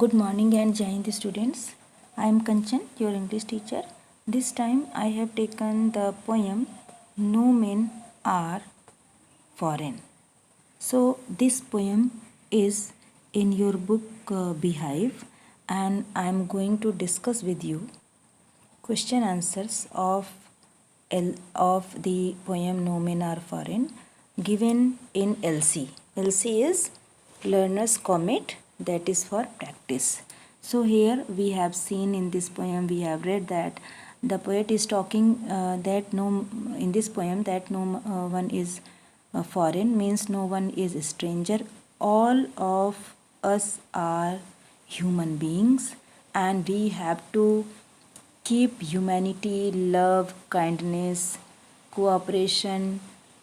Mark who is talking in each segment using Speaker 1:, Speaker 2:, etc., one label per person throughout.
Speaker 1: Good morning and Jai Hind students. I am Kanchan, your English teacher. This time I have taken the poem No Men Are Foreign. So this poem is in your book Beehive, and I am going to discuss with you question answers of the poem No Men Are Foreign given in LC. LC is Learner's Comment, that is for practice. So here we have seen in this poem, we have read that the poet is talking in this poem that no one is foreign, means no one is a stranger. All of us are human beings and we have to keep humanity, love, kindness, cooperation,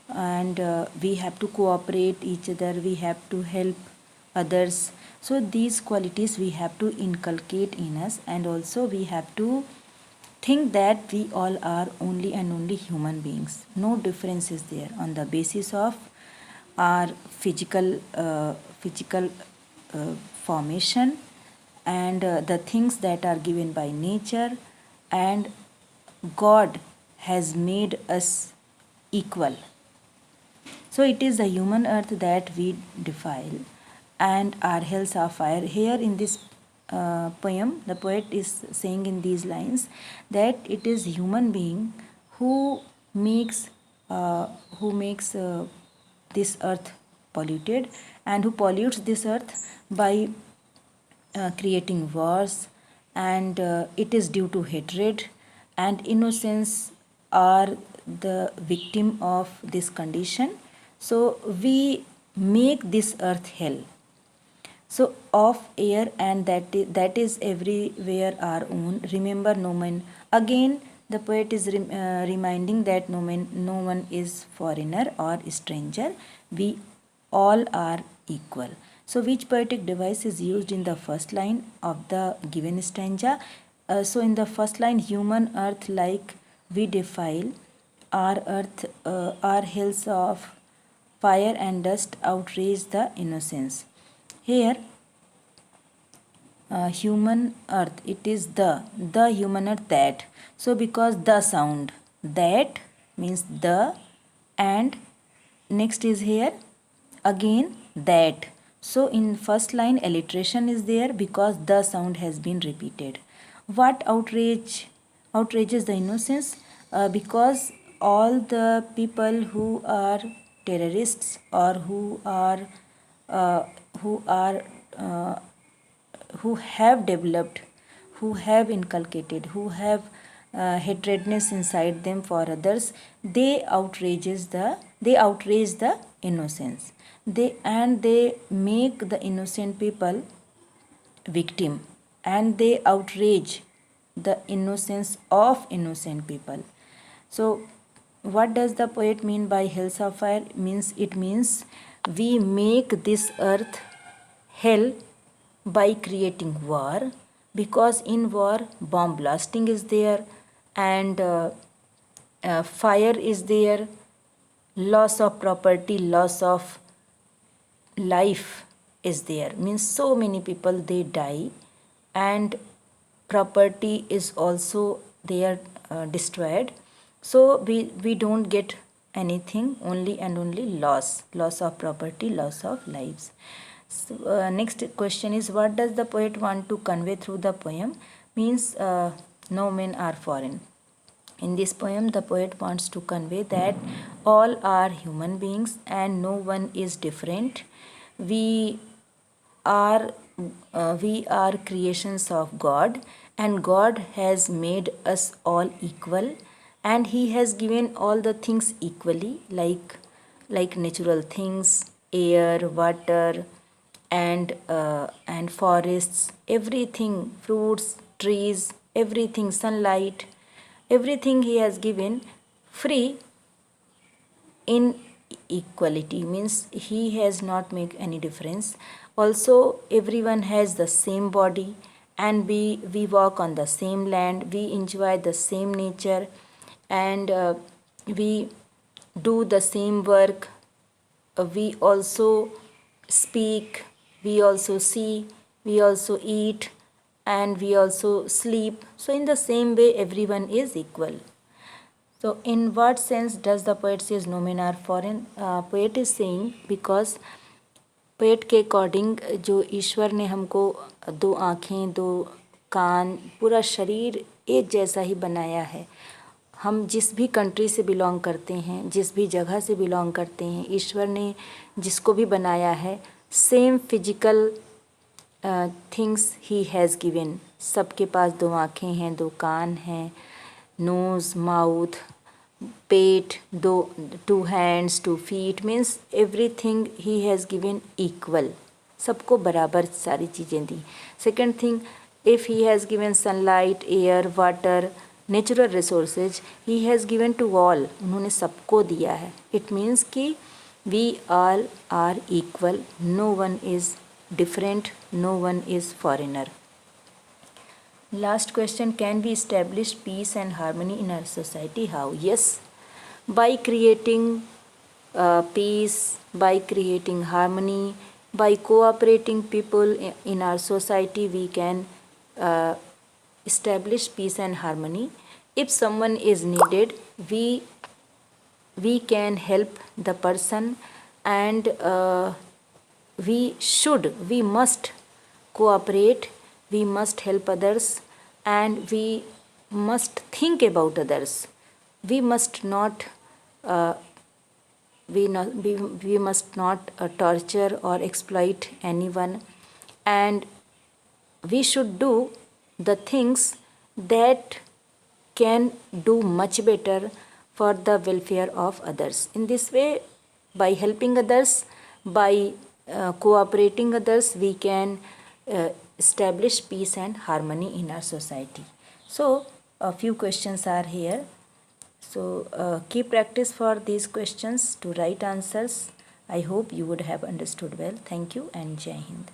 Speaker 1: and we have to cooperate each other, we have to help others. So these qualities we have to inculcate in us, and also we have to think that we all are only and only human beings. No difference is there on the basis of our physical formation and the things that are given by nature, and God has made us equal. So it is the human earth that we defile, and our hills are fire. Here in this poem, the poet is saying in these lines that it is human being who makes this earth polluted, and who pollutes this earth by creating wars, and it is due to hatred, and innocents are the victim of this condition. So we make this earth hell. So of air, and that is everywhere our own. Remember no man. Again the poet is reminding that no one is foreigner or stranger. We all are equal. So which poetic device is used in the first line of the given stanza? So in the first line, human earth like we defile, our earth, our hills of fire and dust outrage the innocence. Here human earth, it is the human earth that. So because the sound that means the, and next is here again that. So in first line alliteration is there because the sound has been repeated. What outrages the innocence? Because all the people who are terrorists, or uh, who are who have developed, who have inculcated, who have hatredness inside them for others, they outrage the innocence. They make the innocent people victim, and they outrage the innocence of innocent people. So what does the poet mean by hills of fire? It means we make this earth hell by creating war, because in war bomb blasting is there, and fire is there, loss of property, loss of life is there, means so many people they die, and property is also there destroyed. So we don't get anything, only and only loss of property, loss of lives. So, next question is, what does the poet want to convey through the poem? No men are foreign. In this poem, the poet wants to convey that all are human beings and no one is different. We are creations of God, and God has made us all equal, and He has given all the things equally, like natural things, air, water, and forests, everything, fruits, trees, everything, sunlight, everything He has given free in equality, means He has not make any difference. Also everyone has the same body, and we walk on the same land, we enjoy the same nature, and we do the same work. We also speak, we also see, we also eat, and we also sleep. So in the same way, everyone is equal. So in what sense does the poet says no men are foreign? Poet is saying because पेट के according जो ईश्वर ने हमको दो आँखें, दो कान, पूरा शरीर एक जैसा ही बनाया है. हम जिस भी कंट्री से बिलोंग करते हैं, जिस भी जगह से बिलोंग करते हैं, ईश्वर ने जिसको भी बनाया है, same physical things he has given. सबके पास दो आँखें हैं, दो कान हैं, नोज़, माउथ, पेट, दो, 2 hands, 2 feet, means everything he has given equal. सबको बराबर सारी चीज़ें दी. Second thing, if he has given sunlight, air, water, natural resources, he has given to all. उन्होंने सबको दिया है. इट मीन्स कि we all are equal. No one is different, no one is foreigner. Last question, can we establish peace and harmony in our society? How? Yes, by creating peace, by creating harmony, by cooperating people in our society, we can establish peace and harmony. If someone is needed, we can help the person, and we must cooperate, we must help others, and we must think about others. We must not we must not torture or exploit anyone, and we should do the things that can do much better for the welfare of others. In this way, by helping others, by cooperating others, we can establish peace and harmony in our society. So a few questions are here. So keep practice for these questions to write answers. I hope you would have understood well. Thank you and Jai Hind.